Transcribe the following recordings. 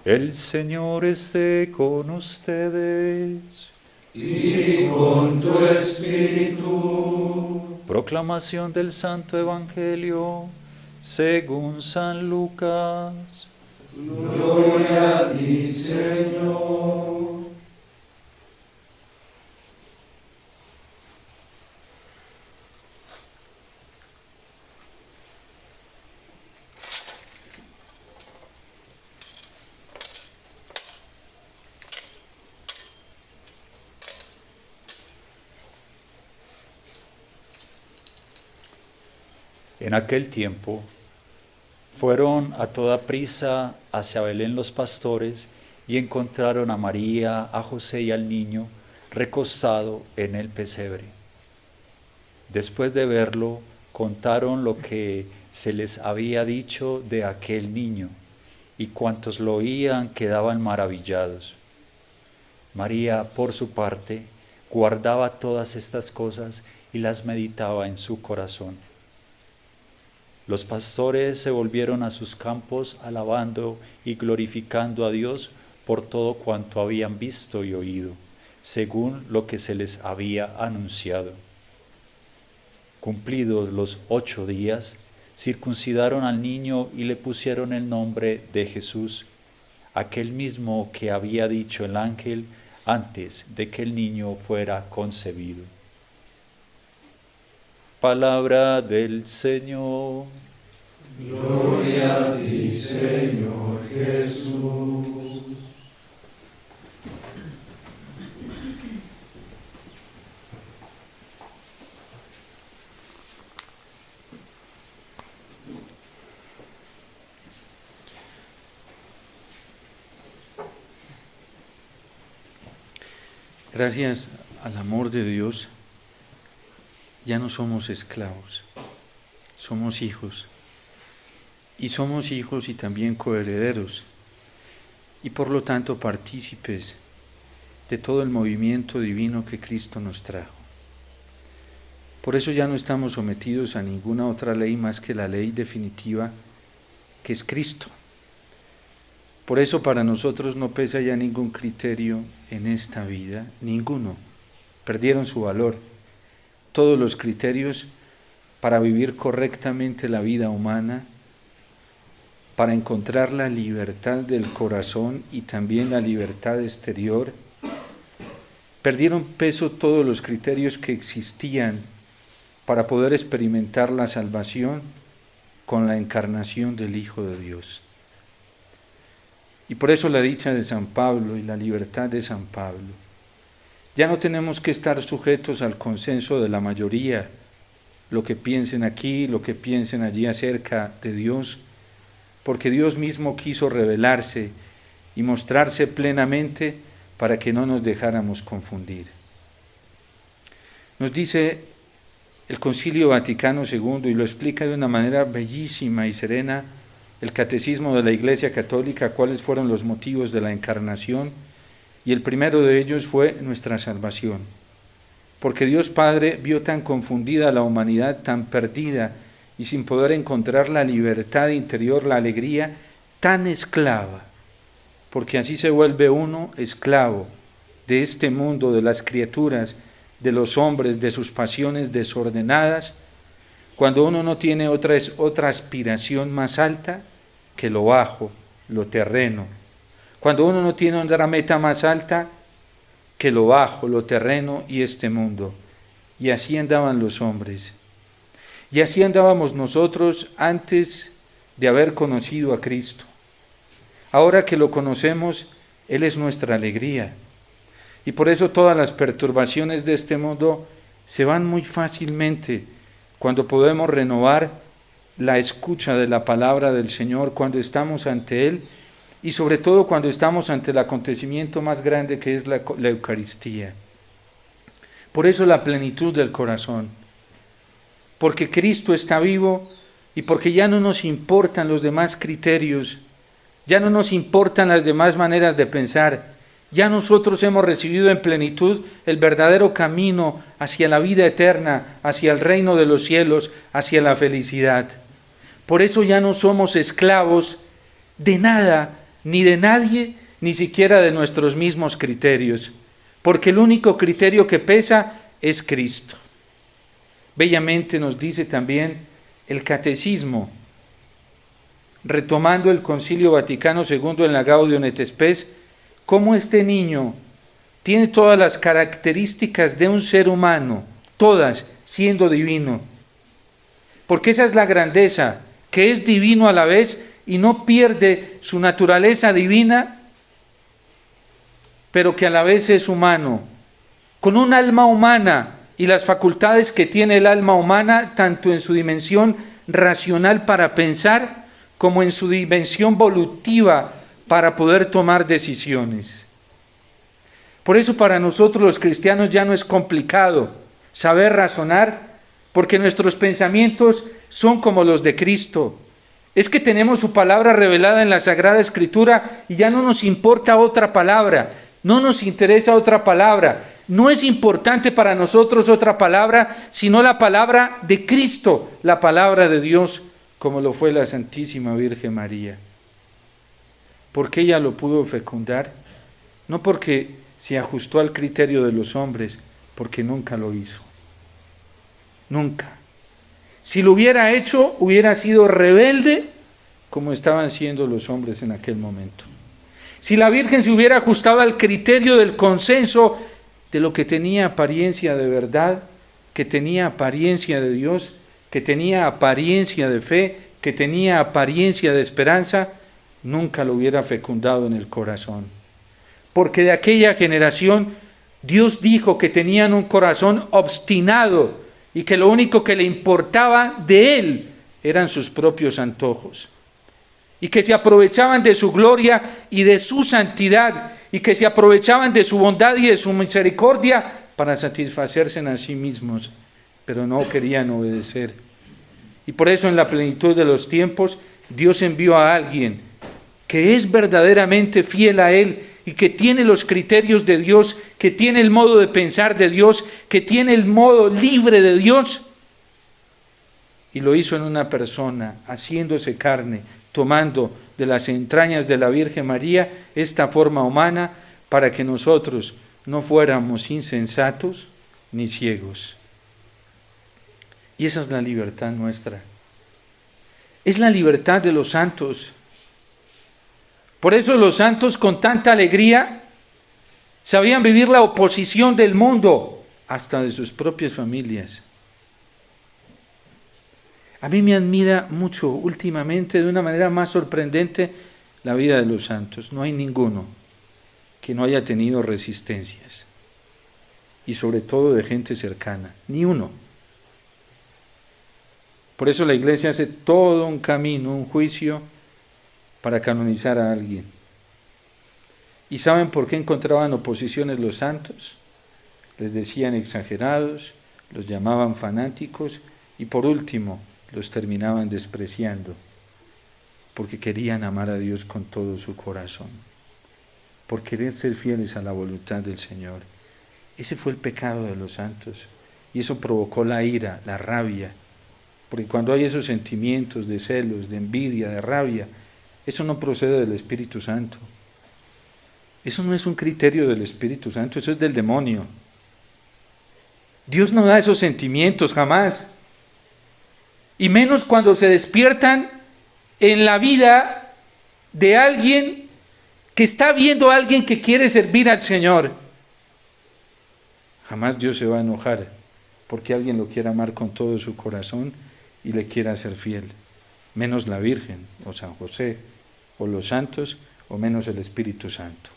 El Señor esté con ustedes. Y con tu espíritu. Proclamación del Santo Evangelio según San Lucas. Gloria a ti, Señor. En aquel tiempo fueron a toda prisa hacia Belén los pastores y encontraron a María, a José y al niño recostado en el pesebre. Después de verlo, contaron lo que se les había dicho de aquel niño, y cuantos lo oían quedaban maravillados. María, por su parte, guardaba todas estas cosas y las meditaba en su corazón. Los pastores se volvieron a sus campos alabando y glorificando a Dios por todo cuanto habían visto y oído, según lo que se les había anunciado. Cumplidos los 8 días, circuncidaron al niño y le pusieron el nombre de Jesús, aquel mismo que había dicho el ángel antes de que el niño fuera concebido. Palabra del Señor. Gloria a ti, Señor Jesús. Gracias al amor de Dios, ya no somos esclavos, somos hijos. Y somos hijos y también coherederos, y por lo tanto partícipes de todo el movimiento divino que Cristo nos trajo. Por eso ya no estamos sometidos a ninguna otra ley más que la ley definitiva, que es Cristo. Por eso para nosotros no pesa ya ningún criterio en esta vida, ninguno. Perdieron su valor. Todos los criterios para vivir correctamente la vida humana, para encontrar la libertad del corazón y también la libertad exterior, perdieron peso todos los criterios que existían para poder experimentar la salvación con la encarnación del Hijo de Dios. Y por eso la dicha de San Pablo y la libertad de San Pablo. Ya no tenemos que estar sujetos al consenso de la mayoría, lo que piensen aquí, lo que piensen allí acerca de Dios, porque Dios mismo quiso revelarse y mostrarse plenamente para que no nos dejáramos confundir. Nos dice el Concilio Vaticano II, y lo explica de una manera bellísima y serena, el Catecismo de la Iglesia Católica, cuáles fueron los motivos de la encarnación, y el primero de ellos fue nuestra salvación. Porque Dios Padre vio tan confundida a la humanidad, tan perdida, y sin poder encontrar la libertad interior, la alegría, tan esclava, porque así se vuelve uno esclavo de este mundo, de las criaturas, de los hombres, de sus pasiones desordenadas, cuando uno no tiene otra aspiración más alta que lo bajo, lo terreno. Cuando uno no tiene otra meta más alta que lo bajo, lo terreno y este mundo. Y así andaban los hombres. Y así andábamos nosotros antes de haber conocido a Cristo. Ahora que lo conocemos, Él es nuestra alegría. Y por eso todas las perturbaciones de este mundo se van muy fácilmente cuando podemos renovar la escucha de la palabra del Señor, cuando estamos ante Él y sobre todo cuando estamos ante el acontecimiento más grande que es la Eucaristía. Por eso la plenitud del corazón, porque Cristo está vivo y porque ya no nos importan los demás criterios, ya no nos importan las demás maneras de pensar. Ya nosotros hemos recibido en plenitud el verdadero camino hacia la vida eterna, hacia el reino de los cielos, hacia la felicidad. Por eso ya no somos esclavos de nada, ni de nadie, ni siquiera de nuestros mismos criterios, porque el único criterio que pesa es Cristo. Bellamente nos dice también el Catecismo, retomando el Concilio Vaticano II en la Gaudium et Spes, cómo este niño tiene todas las características de un ser humano, todas siendo divino. Porque esa es la grandeza, que es divino a la vez y no pierde su naturaleza divina, pero que a la vez es humano, con un alma humana y las facultades que tiene el alma humana, tanto en su dimensión racional para pensar, como en su dimensión volutiva para poder tomar decisiones. Por eso para nosotros los cristianos ya no es complicado saber razonar, porque nuestros pensamientos son como los de Cristo. Es que tenemos su palabra revelada en la Sagrada Escritura y ya no nos importa otra palabra, no nos interesa otra palabra. No es importante para nosotros otra palabra, sino la palabra de Cristo, la palabra de Dios, como lo fue la Santísima Virgen María. ¿Por qué ella lo pudo fecundar? No porque se ajustó al criterio de los hombres, porque nunca lo hizo. Nunca. Si lo hubiera hecho, hubiera sido rebelde, como estaban siendo los hombres en aquel momento. Si la Virgen se hubiera ajustado al criterio del consenso de lo que tenía apariencia de verdad, que tenía apariencia de Dios, que tenía apariencia de fe, que tenía apariencia de esperanza, nunca lo hubiera fecundado en el corazón. Porque de aquella generación Dios dijo que tenían un corazón obstinado y que lo único que le importaba de Él eran sus propios antojos. Y que se aprovechaban de su gloria y de su santidad, y que se aprovechaban de su bondad y de su misericordia para satisfacerse a sí mismos, pero no querían obedecer. Y por eso en la plenitud de los tiempos Dios envió a alguien que es verdaderamente fiel a Él y que tiene los criterios de Dios, que tiene el modo de pensar de Dios, que tiene el modo libre de Dios. Y lo hizo en una persona, haciéndose carne, tomando de las entrañas de la Virgen María esta forma humana para que nosotros no fuéramos insensatos ni ciegos. Y esa es la libertad nuestra. Es la libertad de los santos. Por eso los santos con tanta alegría sabían vivir la oposición del mundo, hasta de sus propias familias. A mí me admira mucho últimamente, de una manera más sorprendente, la vida de los santos. No hay ninguno que no haya tenido resistencias. Y sobre todo de gente cercana. Ni uno. Por eso la Iglesia hace todo un camino, un juicio, para canonizar a alguien. ¿Y saben por qué encontraban oposiciones los santos? Les decían exagerados, los llamaban fanáticos y por último los terminaban despreciando, porque querían amar a Dios con todo su corazón, por querer ser fieles a la voluntad del Señor. Ese fue el pecado de los santos y eso provocó la ira, la rabia, porque cuando hay esos sentimientos de celos, de envidia, de rabia, eso no procede del Espíritu Santo. Eso no es un criterio del Espíritu Santo, eso es del demonio. Dios no da esos sentimientos jamás. Y menos cuando se despiertan en la vida de alguien que está viendo a alguien que quiere servir al Señor. Jamás Dios se va a enojar porque alguien lo quiera amar con todo su corazón y le quiera ser fiel. Menos la Virgen, o San José, o los santos, o menos el Espíritu Santo.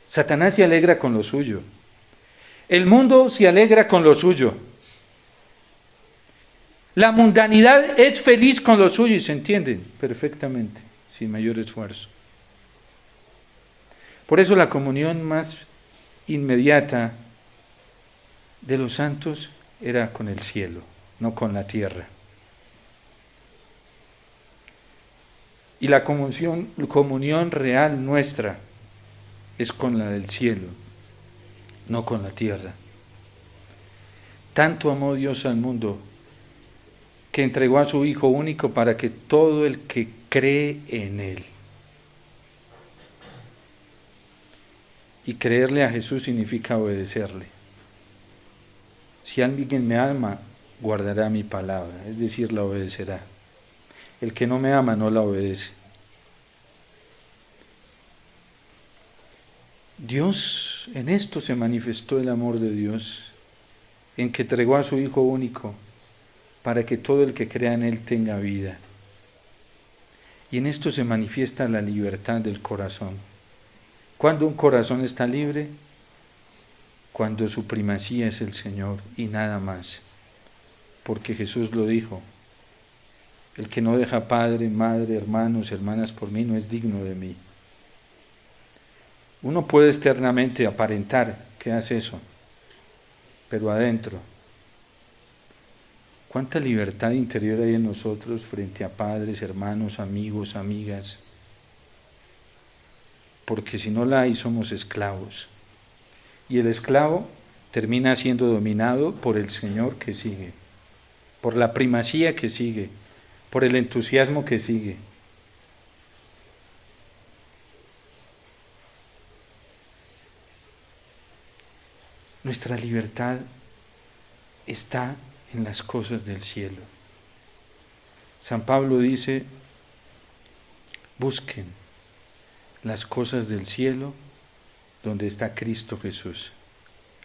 Satanás se alegra con lo suyo. El mundo se alegra con lo suyo. La mundanidad es feliz con lo suyo y se entienden perfectamente, sin mayor esfuerzo. Por eso la comunión más inmediata de los santos era con el cielo, no con la tierra. Y la comunión real nuestra es con la del cielo, no con la tierra. Tanto amó Dios al mundo que entregó a su Hijo único para que todo el que cree en Él Y creerle a Jesús significa obedecerle. Si alguien me ama, guardará mi palabra, es decir, la obedecerá. El que no me ama no la obedece. Dios, en esto se manifestó el amor de Dios, en que entregó a su Hijo único, para que todo el que crea en Él tenga vida. Y en esto se manifiesta la libertad del corazón. ¿Cuándo un corazón está libre? Cuando su primacía es el Señor y nada más. Porque Jesús lo dijo: el que no deja padre, madre, hermanos, hermanas por mí no es digno de mí. Uno puede externamente aparentar que hace eso, pero adentro, ¿cuánta libertad interior hay en nosotros frente a padres, hermanos, amigos, amigas? Porque si no la hay, somos esclavos. Y el esclavo termina siendo dominado por el Señor que sigue, por la primacía que sigue, por el entusiasmo que sigue. Nuestra libertad está en las cosas del cielo. San Pablo dice: busquen las cosas del cielo donde está Cristo Jesús,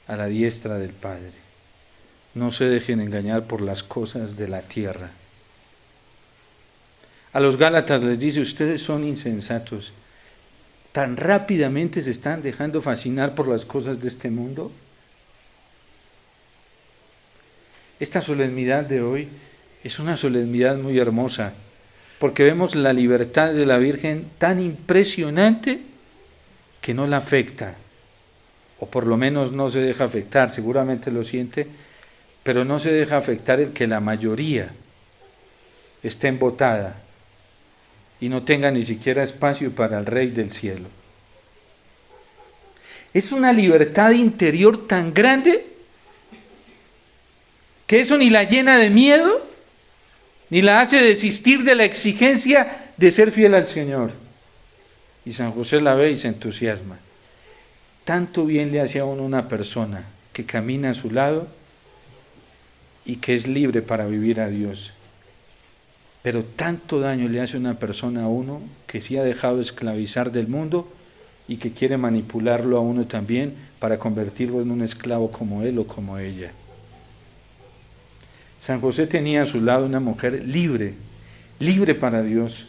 a la diestra del Padre. No se dejen engañar por las cosas de la tierra. A los Gálatas les dice: ustedes son insensatos, tan rápidamente se están dejando fascinar por las cosas de este mundo. Esta solemnidad de hoy es una solemnidad muy hermosa, porque vemos la libertad de la Virgen tan impresionante que no la afecta, o por lo menos no se deja afectar, seguramente lo siente, pero no se deja afectar el que la mayoría esté embotada y no tenga ni siquiera espacio para el Rey del cielo. Es una libertad interior tan grande que eso ni la llena de miedo, ni la hace desistir de la exigencia de ser fiel al Señor. Y San José la ve y se entusiasma. Tanto bien le hace a uno una persona que camina a su lado y que es libre para vivir a Dios. Pero tanto daño le hace una persona a uno que se ha dejado esclavizar del mundo y que quiere manipularlo a uno también para convertirlo en un esclavo como él o como ella. San José tenía a su lado una mujer libre, libre para Dios,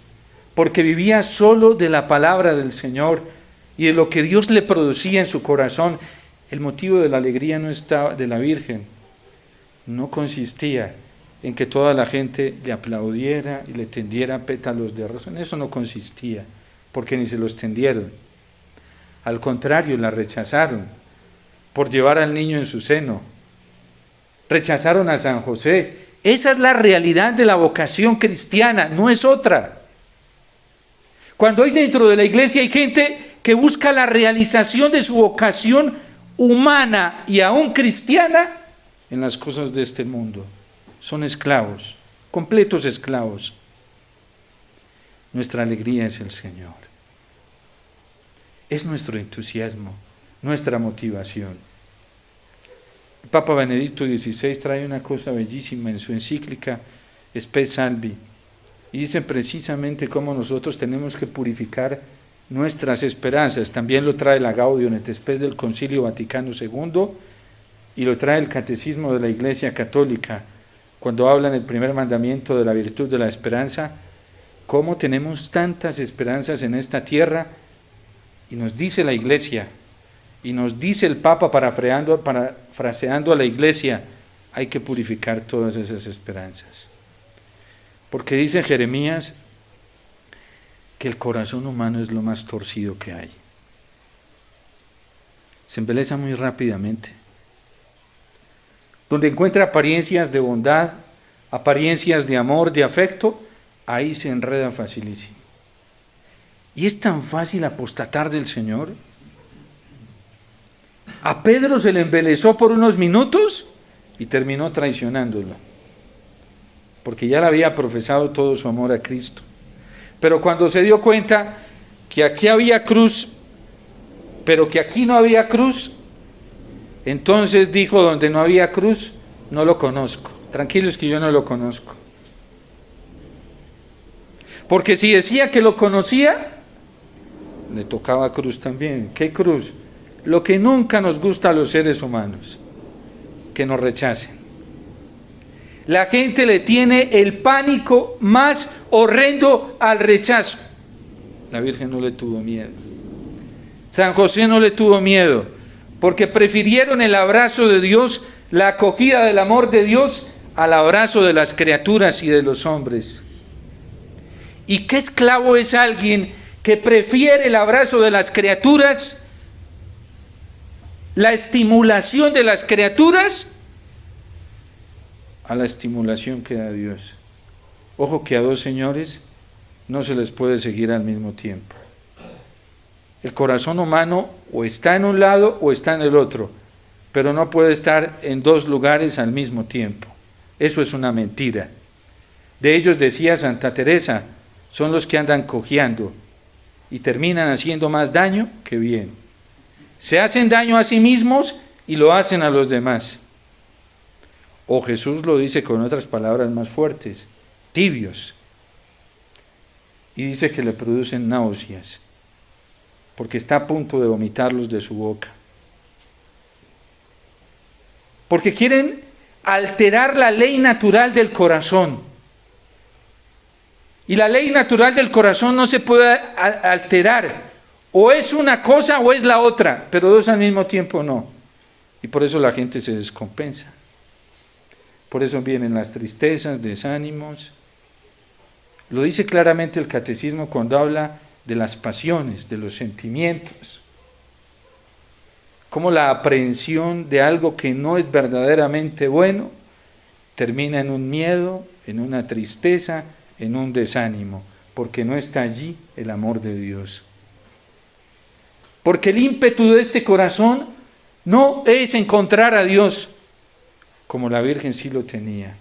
porque vivía solo de la palabra del Señor y de lo que Dios le producía en su corazón. El motivo de la alegría no estaba de la Virgen, no consistía en que toda la gente le aplaudiera y le tendiera pétalos de rosa. En eso no consistía, porque ni se los tendieron. Al contrario, la rechazaron por llevar al niño en su seno. Rechazaron a San José. Esa es la realidad de la vocación cristiana, no es otra. Cuando hay dentro de la iglesia hay gente que busca la realización de su vocación humana y aún cristiana en las cosas de este mundo, son esclavos, completos esclavos. Nuestra alegría es el Señor. Es nuestro entusiasmo, nuestra motivación. El Papa Benedicto XVI trae una cosa bellísima en su encíclica Spe Salvi, y dice precisamente cómo nosotros tenemos que purificar nuestras esperanzas. También lo trae la Gaudium et Spes del Concilio Vaticano II y lo trae el Catecismo de la Iglesia Católica, cuando habla en el primer mandamiento de la virtud de la esperanza, cómo tenemos tantas esperanzas en esta tierra, y nos dice la Iglesia, y nos dice el Papa parafraseando a la Iglesia, hay que purificar todas esas esperanzas. Porque dice Jeremías que el corazón humano es lo más torcido que hay. Se embeleza muy rápidamente. Donde encuentra apariencias de bondad, apariencias de amor, de afecto, ahí se enreda facilísimo. Y es tan fácil apostatar del Señor. A Pedro se le embelezó por unos minutos y terminó traicionándolo, porque ya le había profesado todo su amor a Cristo. Pero cuando se dio cuenta que aquí había cruz, pero que aquí no había cruz, entonces dijo, donde no había cruz, no lo conozco. Tranquilos que yo no lo conozco. Porque si decía que lo conocía, le tocaba cruz también. ¿Qué cruz? Lo que nunca nos gusta a los seres humanos, que nos rechacen. La gente le tiene el pánico más horrendo al rechazo. La Virgen no le tuvo miedo. San José no le tuvo miedo, porque prefirieron el abrazo de Dios, la acogida del amor de Dios, al abrazo de las criaturas y de los hombres. ¿Y qué esclavo es alguien que prefiere el abrazo de las criaturas, la estimulación de las criaturas, a la estimulación que da Dios? Ojo que a dos señores no se les puede seguir al mismo tiempo. El corazón humano o está en un lado o está en el otro, pero no puede estar en dos lugares al mismo tiempo. Eso es una mentira. De ellos decía Santa Teresa, son los que andan cojeando y terminan haciendo más daño que bien. Se hacen daño a sí mismos y lo hacen a los demás. O Jesús lo dice con otras palabras más fuertes, tibios. Y dice que le producen náuseas, porque está a punto de vomitarlos de su boca. Porque quieren alterar la ley natural del corazón. Y la ley natural del corazón no se puede alterar. O es una cosa o es la otra, pero dos al mismo tiempo no. Y por eso la gente se descompensa. Por eso vienen las tristezas, desánimos. Lo dice claramente el catecismo cuando habla de las pasiones, de los sentimientos. Cómo la aprehensión de algo que no es verdaderamente bueno termina en un miedo, en una tristeza, en un desánimo, porque no está allí el amor de Dios. Porque el ímpetu de este corazón no es encontrar a Dios, como la Virgen sí lo tenía.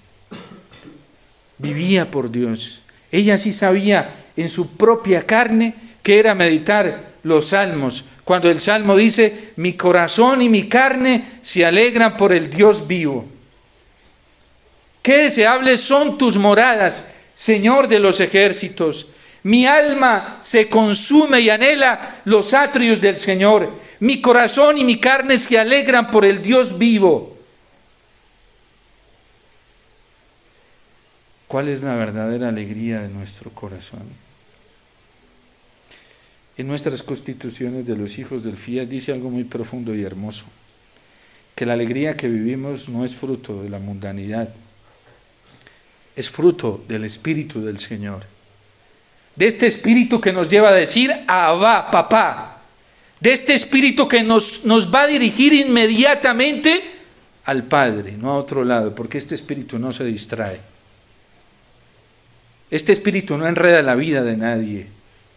Vivía por Dios. Ella sí sabía en su propia carne que era meditar los salmos. Cuando el salmo dice, mi corazón y mi carne se alegran por el Dios vivo. Qué deseables son tus moradas, Señor de los ejércitos. Mi alma se consume y anhela los atrios del Señor. Mi corazón y mi carne se alegran por el Dios vivo. ¿Cuál es la verdadera alegría de nuestro corazón? En nuestras constituciones de los hijos del Fiat dice algo muy profundo y hermoso, que la alegría que vivimos no es fruto de la mundanidad, es fruto del Espíritu del Señor. De este Espíritu que nos lleva a decir, Abba, papá. De este Espíritu que nos va a dirigir inmediatamente al Padre, no a otro lado, porque este Espíritu no se distrae. Este Espíritu no enreda la vida de nadie,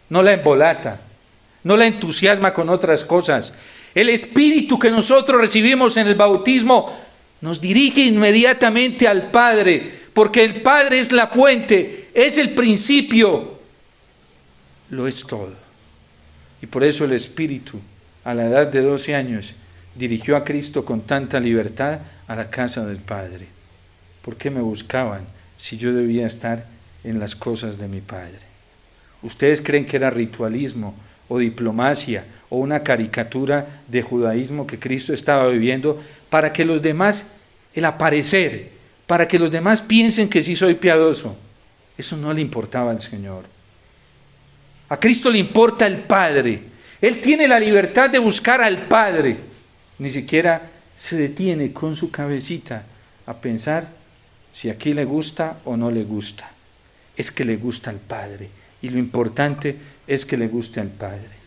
no la embolata, no la entusiasma con otras cosas. El Espíritu que nosotros recibimos en el bautismo nos dirige inmediatamente al Padre, porque el Padre es la fuente, es el principio, lo es todo. Y por eso el Espíritu, a la edad de 12 años, dirigió a Cristo con tanta libertad a la casa del Padre. ¿Por qué me buscaban si yo debía estar en las cosas de mi Padre? ¿Ustedes creen que era ritualismo o diplomacia o una caricatura de judaísmo que Cristo estaba viviendo para que los demás, el aparecer, para que los demás piensen que sí soy piadoso? Eso no le importaba al Señor. A Cristo le importa el Padre. Él tiene la libertad de buscar al Padre. Ni siquiera se detiene con su cabecita a pensar si aquí le gusta o no le gusta. Es que le gusta al Padre. Y lo importante es que le guste al Padre.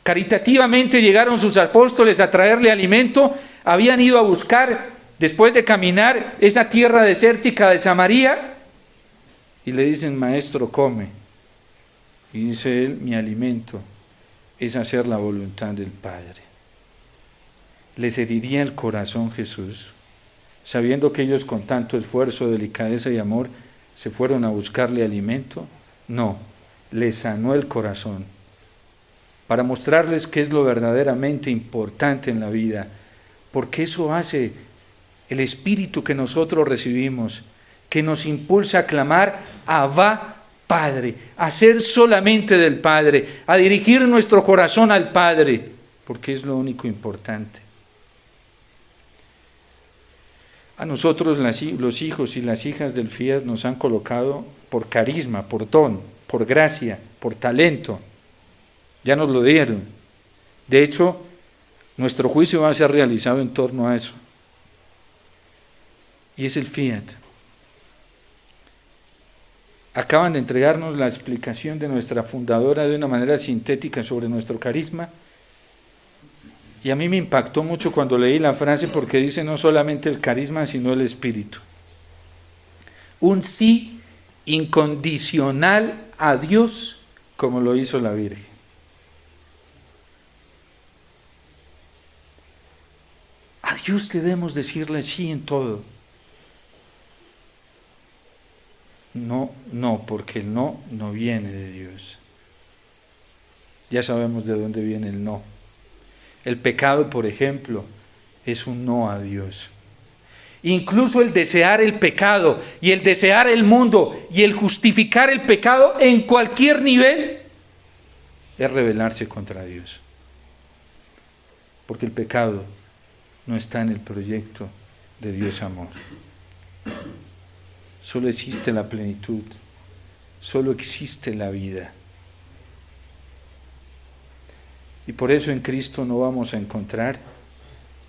Caritativamente llegaron sus apóstoles a traerle alimento. Habían ido a buscar, después de caminar, esa tierra desértica de Samaria. Y le dicen, maestro, come. Y dice él, mi alimento es hacer la voluntad del Padre. ¿Les heriría el corazón Jesús, sabiendo que ellos con tanto esfuerzo, delicadeza y amor se fueron a buscarle alimento? No, le sanó el corazón. para mostrarles qué es lo verdaderamente importante en la vida, porque eso hace el Espíritu que nosotros recibimos, que nos impulsa a clamar Abba Padre, a ser solamente del Padre, a dirigir nuestro corazón al Padre, porque es lo único importante. A nosotros los hijos y las hijas del Fiat nos han colocado por carisma, por don, por gracia, por talento. Ya nos lo dieron. De hecho, nuestro juicio va a ser realizado en torno a eso. Y es el Fiat. Acaban de entregarnos la explicación de nuestra fundadora de una manera sintética sobre nuestro carisma. Y a mí me impactó mucho cuando leí la frase porque dice no solamente el carisma, sino el espíritu. Un sí incondicional a Dios como lo hizo la Virgen. A Dios debemos decirle sí en todo. No, porque el no viene de Dios. Ya sabemos de dónde viene el no. El pecado, por ejemplo, es un no a Dios. Incluso el desear el pecado y el desear el mundo y el justificar el pecado en cualquier nivel es rebelarse contra Dios. Porque el pecado no está en el proyecto de Dios amor. Solo existe la plenitud, solo existe la vida. Y por eso en Cristo no lo vamos a encontrar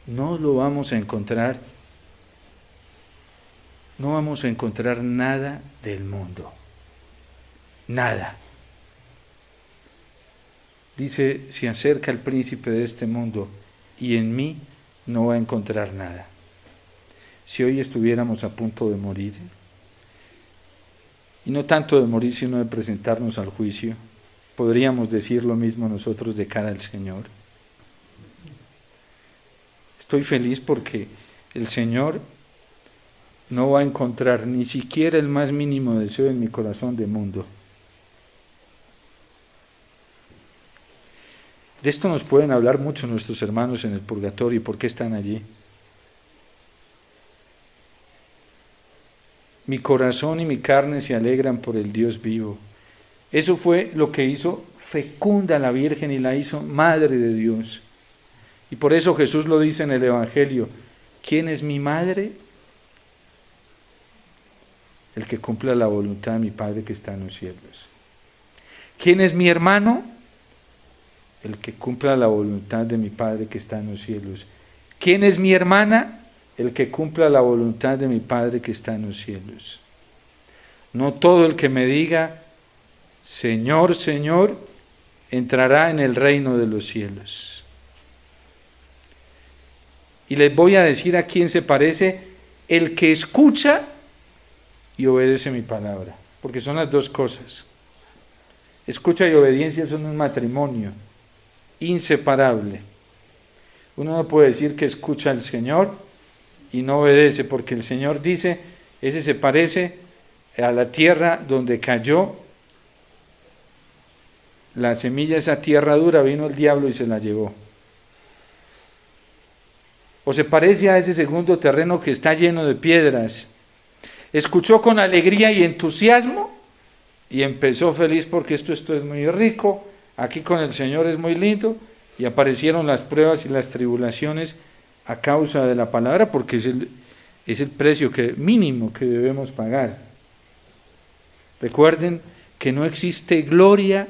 nada del mundo. Nada. Dice, se acerca el príncipe de este mundo y en mí no va a encontrar nada. Si hoy estuviéramos a punto de morir, y no tanto de morir, sino de presentarnos al juicio, ¿podríamos decir lo mismo nosotros de cara al Señor? Estoy feliz porque el Señor no va a encontrar ni siquiera el más mínimo deseo en mi corazón de mundo. De esto nos pueden hablar mucho nuestros hermanos en el purgatorio y por qué están allí. Mi corazón y mi carne se alegran por el Dios vivo. Eso fue lo que hizo fecunda a la Virgen y la hizo Madre de Dios. Y por eso Jesús lo dice en el Evangelio, ¿quién es mi madre? El que cumpla la voluntad de mi Padre que está en los cielos. ¿Quién es mi hermano? El que cumpla la voluntad de mi Padre que está en los cielos. ¿Quién es mi hermana? El que cumpla la voluntad de mi Padre que está en los cielos. No todo el que me diga, Señor, Señor, entrará en el reino de los cielos. Y les voy a decir a quién se parece el que escucha y obedece mi palabra, porque son las dos cosas. Escucha y obediencia son un matrimonio inseparable. Uno no puede decir que escucha al Señor y no obedece, porque el Señor dice, ese se parece a la tierra donde cayó la semilla, esa tierra dura, vino el diablo y se la llevó. O se parece a ese segundo terreno que está lleno de piedras. Escuchó con alegría y entusiasmo y empezó feliz porque esto es muy rico, aquí con el Señor es muy lindo, y aparecieron las pruebas y las tribulaciones a causa de la palabra, porque es el precio mínimo que debemos pagar. Recuerden que no existe gloria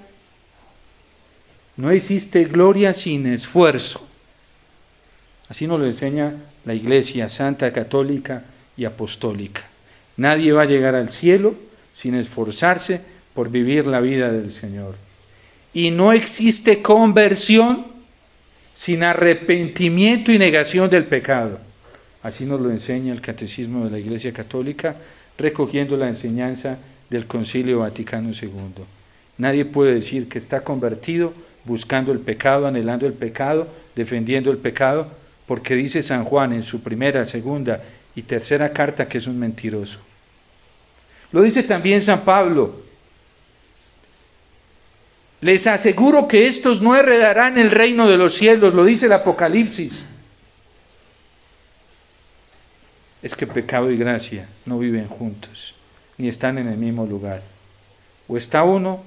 sin esfuerzo. Así nos lo enseña la Iglesia Santa, Católica y Apostólica. Nadie va a llegar al cielo sin esforzarse por vivir la vida del Señor. Y no existe conversión sin arrepentimiento y negación del pecado. Así nos lo enseña el Catecismo de la Iglesia Católica, recogiendo la enseñanza del Concilio Vaticano II. Nadie puede decir que está convertido buscando el pecado, anhelando el pecado, defendiendo el pecado, porque dice San Juan en su primera, segunda y tercera carta que es un mentiroso. Lo dice también San Pablo. Les aseguro que estos no heredarán el reino de los cielos, lo dice el Apocalipsis. Es que pecado y gracia no viven juntos, ni están en el mismo lugar. O está uno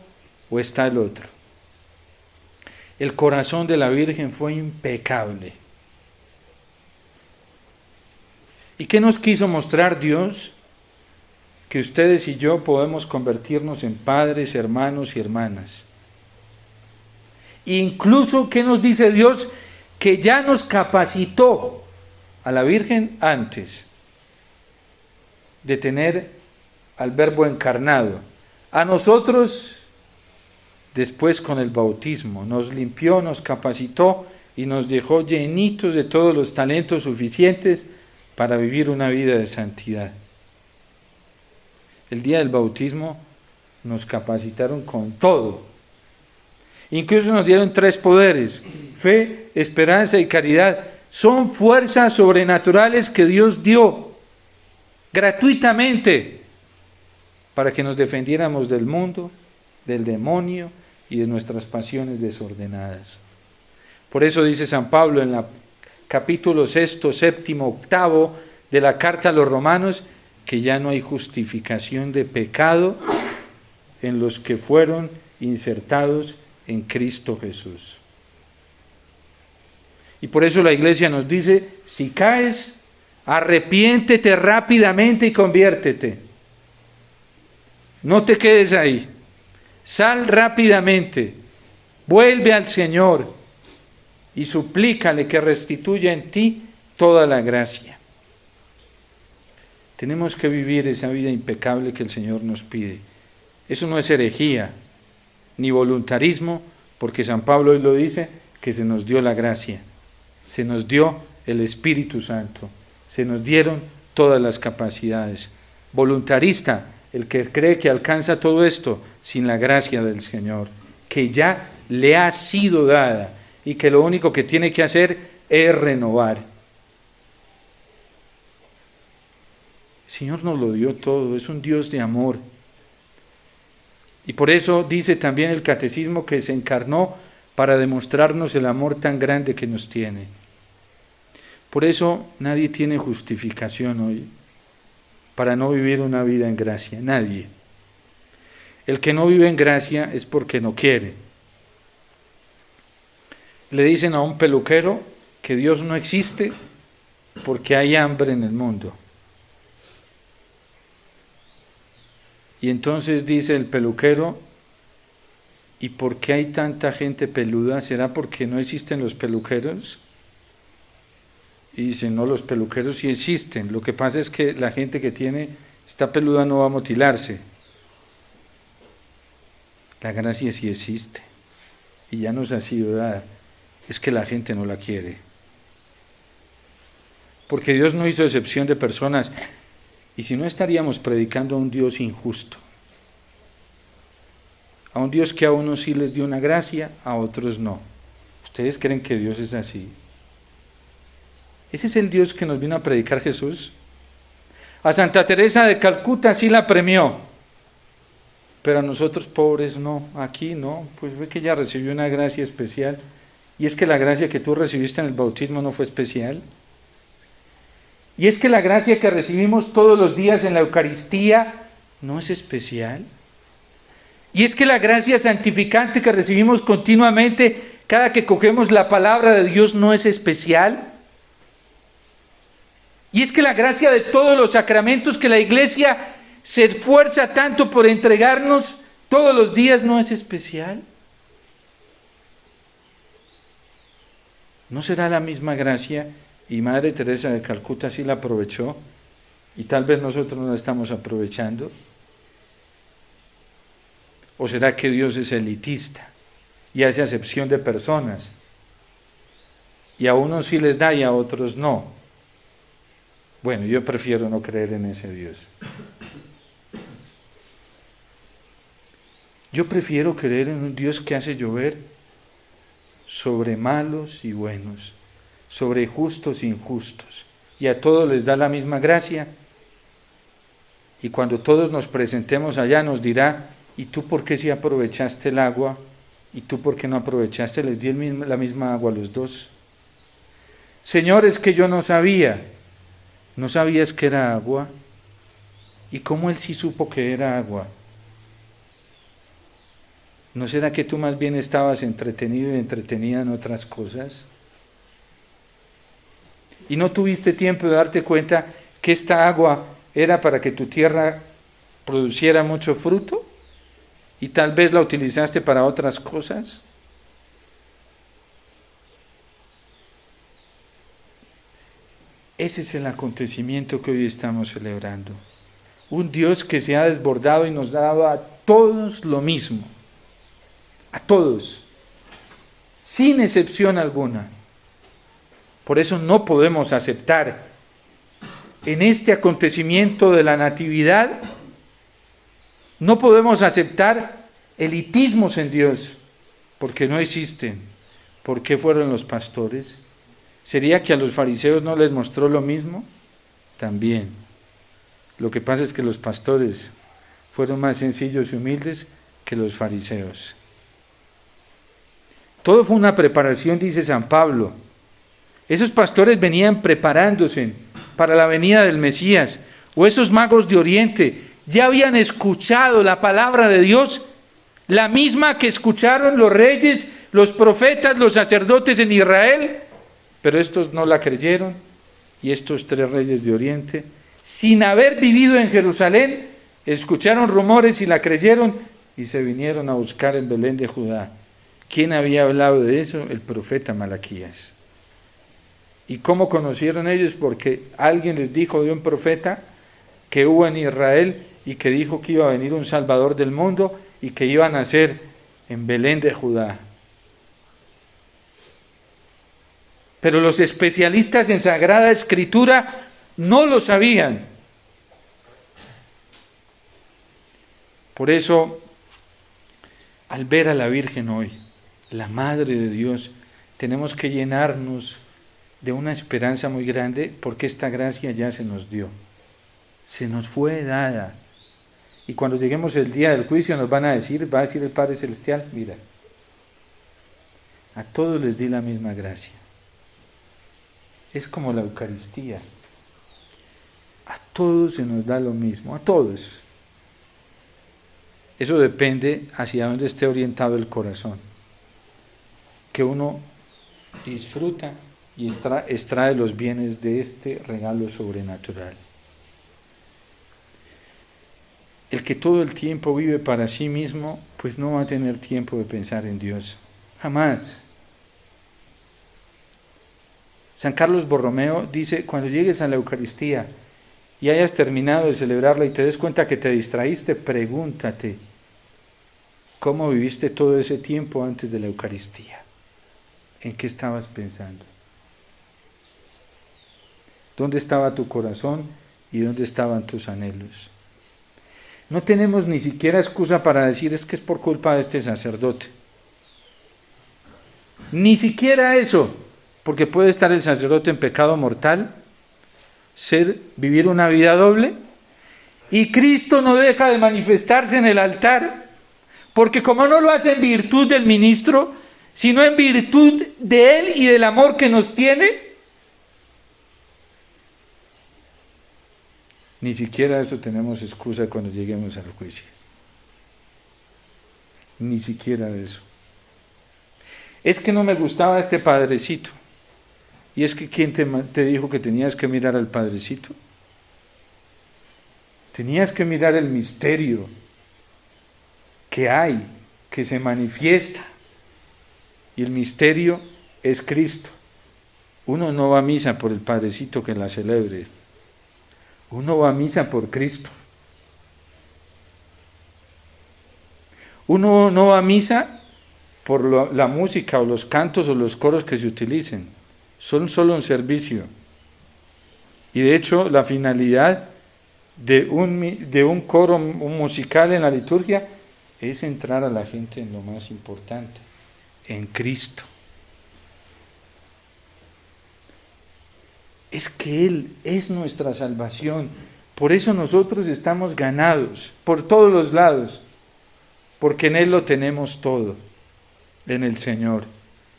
o está el otro. El corazón de la Virgen fue impecable. ¿Y qué nos quiso mostrar Dios? Que ustedes y yo podemos convertirnos en padres, hermanos y hermanas. Incluso, ¿qué nos dice Dios? Que ya nos capacitó a la Virgen antes de tener al Verbo encarnado. A nosotros después con el bautismo. Nos limpió, nos capacitó y nos dejó llenitos de todos los talentos suficientes para vivir una vida de santidad. El día del bautismo nos capacitaron con todo. Incluso nos dieron 3 poderes: fe, esperanza y caridad. Son fuerzas sobrenaturales que Dios dio gratuitamente para que nos defendiéramos del mundo, del demonio y de nuestras pasiones desordenadas. Por eso dice San Pablo en el capítulo 6, 7, 8 de la carta a los Romanos, que ya no hay justificación de pecado en los que fueron insertados en Cristo Jesús. Y por eso la Iglesia nos dice: si caes, arrepiéntete rápidamente y conviértete. No te quedes ahí. Sal rápidamente, vuelve al Señor y suplícale que restituya en ti toda la gracia. Tenemos que vivir esa vida impecable que el Señor nos pide. Eso no es herejía ni voluntarismo, porque San Pablo hoy lo dice, que se nos dio la gracia, se nos dio el Espíritu Santo, se nos dieron todas las capacidades. Voluntarista, el que cree que alcanza todo esto sin la gracia del Señor, que ya le ha sido dada y que lo único que tiene que hacer es renovar. El Señor nos lo dio todo, es un Dios de amor. Y por eso dice también el Catecismo que se encarnó para demostrarnos el amor tan grande que nos tiene. Por eso nadie tiene justificación hoy para no vivir una vida en gracia, nadie. El que no vive en gracia es porque no quiere. Le dicen a un peluquero que Dios no existe porque hay hambre en el mundo. Y entonces dice el peluquero: ¿y por qué hay tanta gente peluda? ¿Será porque no existen los peluqueros? Y dice: no, los peluqueros sí existen. Lo que pasa es que la gente que está peluda no va a mutilarse. La gracia sí existe y ya nos ha sido dada. Es que la gente no la quiere. Porque Dios no hizo excepción de personas. Y si no, estaríamos predicando a un Dios injusto. A un Dios que a unos sí les dio una gracia, a otros no. ¿Ustedes creen que Dios es así? ¿Ese es el Dios que nos vino a predicar Jesús? A Santa Teresa de Calcuta sí la premió, pero a nosotros pobres no, aquí no. Pues ve que ella recibió una gracia especial. Y es que la gracia que tú recibiste en el bautismo no fue especial. Y es que la gracia que recibimos todos los días en la Eucaristía no es especial. Y es que la gracia santificante que recibimos continuamente cada que cogemos la palabra de Dios no es especial. Y es que la gracia de todos los sacramentos que la Iglesia se esfuerza tanto por entregarnos todos los días no es especial. ¿No será la misma gracia? Y Madre Teresa de Calcuta sí la aprovechó, y tal vez nosotros no la estamos aprovechando. ¿O será que Dios es elitista y hace acepción de personas? Y a unos sí les da y a otros no. Bueno, yo prefiero no creer en ese Dios. Yo prefiero creer en un Dios que hace llover sobre malos y buenos, sobre justos e injustos, y a todos les da la misma gracia. Y cuando todos nos presentemos allá nos dirá: ¿y tú por qué si aprovechaste el agua ¿Y tú por qué no aprovechaste? Les di la misma agua a los dos. Señor, es que yo no sabía. ¿No sabías que era agua? ¿Y cómo él sí supo que era agua? ¿No será que tú más bien estabas entretenido y entretenida en otras cosas? ¿Y no tuviste tiempo de darte cuenta que esta agua era para que tu tierra produciera mucho fruto? ¿Y tal vez la utilizaste para otras cosas? Ese es el acontecimiento que hoy estamos celebrando. Un Dios que se ha desbordado y nos daba a todos lo mismo. A todos, sin excepción alguna. Por eso no podemos aceptar en este acontecimiento de la Natividad, no podemos aceptar elitismos en Dios, porque no existen. ¿Por qué fueron los pastores? ¿Sería que a los fariseos no les mostró lo mismo? También. Lo que pasa es que los pastores fueron más sencillos y humildes que los fariseos. Todo fue una preparación, dice San Pablo. Esos pastores venían preparándose para la venida del Mesías, o esos magos de Oriente ya habían escuchado la palabra de Dios, la misma que escucharon los reyes, los profetas, los sacerdotes en Israel, pero estos no la creyeron, y estos 3 reyes de Oriente, sin haber vivido en Jerusalén, escucharon rumores y la creyeron, y se vinieron a buscar en Belén de Judá. ¿Quién había hablado de eso? El profeta Malaquías. ¿Y cómo conocieron ellos? Porque alguien les dijo de un profeta que hubo en Israel y que dijo que iba a venir un Salvador del mundo y que iba a nacer en Belén de Judá. Pero los especialistas en Sagrada Escritura no lo sabían. Por eso, al ver a la Virgen hoy, la Madre de Dios, tenemos que llenarnos de una esperanza muy grande, porque esta gracia ya se nos dio, se nos fue dada. Y cuando lleguemos el día del juicio nos van a decir, va a decir el Padre Celestial, mira, a todos les di la misma gracia. Es como la Eucaristía. A todos se nos da lo mismo, a todos. Eso depende hacia dónde esté orientado el corazón. Que uno disfruta y extrae los bienes de este regalo sobrenatural. El que todo el tiempo vive para sí mismo, pues no va a tener tiempo de pensar en Dios. Jamás. San Carlos Borromeo dice, cuando llegues a la Eucaristía y hayas terminado de celebrarla y te des cuenta que te distraíste, pregúntate, ¿cómo viviste todo ese tiempo antes de la Eucaristía? ¿En qué estabas pensando? ¿Dónde estaba tu corazón y dónde estaban tus anhelos? No tenemos ni siquiera excusa para decir es que es por culpa de este sacerdote. Ni siquiera eso, porque puede estar el sacerdote en pecado mortal, vivir una vida doble, y Cristo no deja de manifestarse en el altar, porque como no lo hace en virtud del ministro, sino en virtud de Él y del amor que nos tiene, ni siquiera eso tenemos excusa cuando lleguemos al juicio. Ni siquiera eso. Es que no me gustaba este padrecito. Y es que ¿quién te dijo que tenías que mirar al padrecito? Tenías que mirar el misterio que hay, que se manifiesta. Y el misterio es Cristo. Uno no va a misa por el padrecito que la celebre. Uno va a misa por Cristo. Uno no va a misa por la música o los cantos o los coros que se utilicen. Son solo un servicio. Y de hecho la finalidad de un coro musical en la liturgia es entrar a la gente en lo más importante, en Cristo. Es que Él es nuestra salvación. Por eso nosotros estamos ganados por todos los lados, porque en Él lo tenemos todo. en el Señor.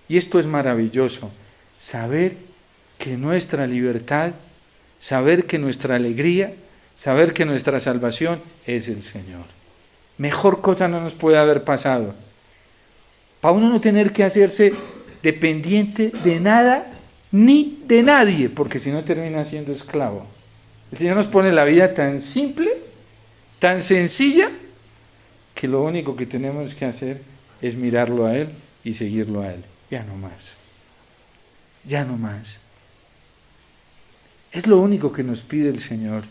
Y esto es maravilloso, saber que nuestra libertad, saber que nuestra alegría, saber que nuestra salvación es el Señor. Mejor cosa no nos puede haber pasado. Para uno no tener que hacerse dependiente de nada ni de nadie, porque si no termina siendo esclavo. El Señor nos pone la vida tan simple, tan sencilla, que lo único que tenemos que hacer es mirarlo a Él y seguirlo a Él. Ya no más. Ya no más. Es lo único que nos pide el Señor.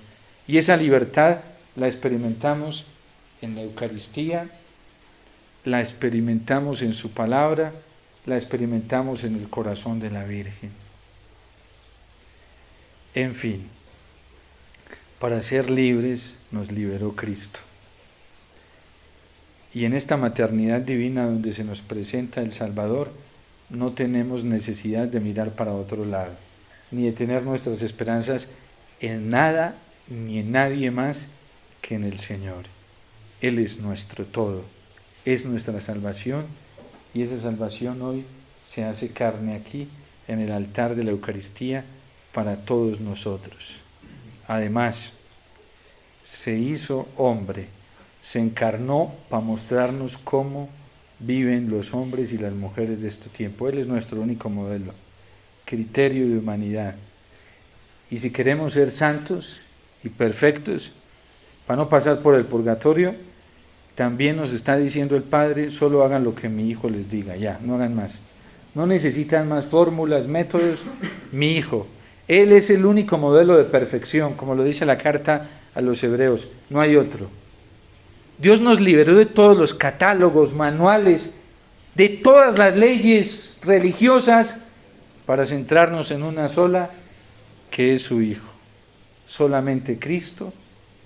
Y esa libertad la experimentamos en la Eucaristía, la experimentamos en su palabra, la experimentamos en el corazón de la Virgen. En fin, para ser libres nos liberó Cristo. Y en esta maternidad divina donde se nos presenta el Salvador, no tenemos necesidad de mirar para otro lado, ni de tener nuestras esperanzas en nada ni en nadie más que en el Señor. Él es nuestro todo, es nuestra salvación, y esa salvación hoy se hace carne aquí en el altar de la Eucaristía para todos nosotros. Además, se hizo hombre, se encarnó para mostrarnos cómo viven los hombres y las mujeres de este tiempo. Él es nuestro único modelo, criterio de humanidad. Y si queremos ser santos y perfectos, para no pasar por el purgatorio, también nos está diciendo el Padre: solo hagan lo que mi Hijo les diga, ya, no hagan más. No necesitan más fórmulas, métodos. Mi Hijo, Él es el único modelo de perfección, como lo dice la carta a los Hebreos, no hay otro. Dios nos liberó de todos los catálogos, manuales, de todas las leyes religiosas, para centrarnos en una sola, que es su Hijo. Solamente Cristo,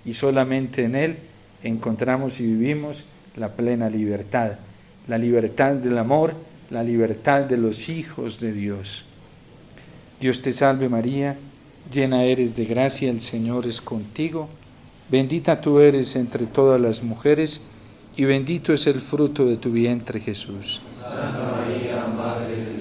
y solamente en Él encontramos y vivimos la plena libertad, la libertad del amor, la libertad de los hijos de Dios. Dios te salve María, llena eres de gracia, el Señor es contigo, bendita tú eres entre todas las mujeres, y bendito es el fruto de tu vientre Jesús. Santa María, Madre de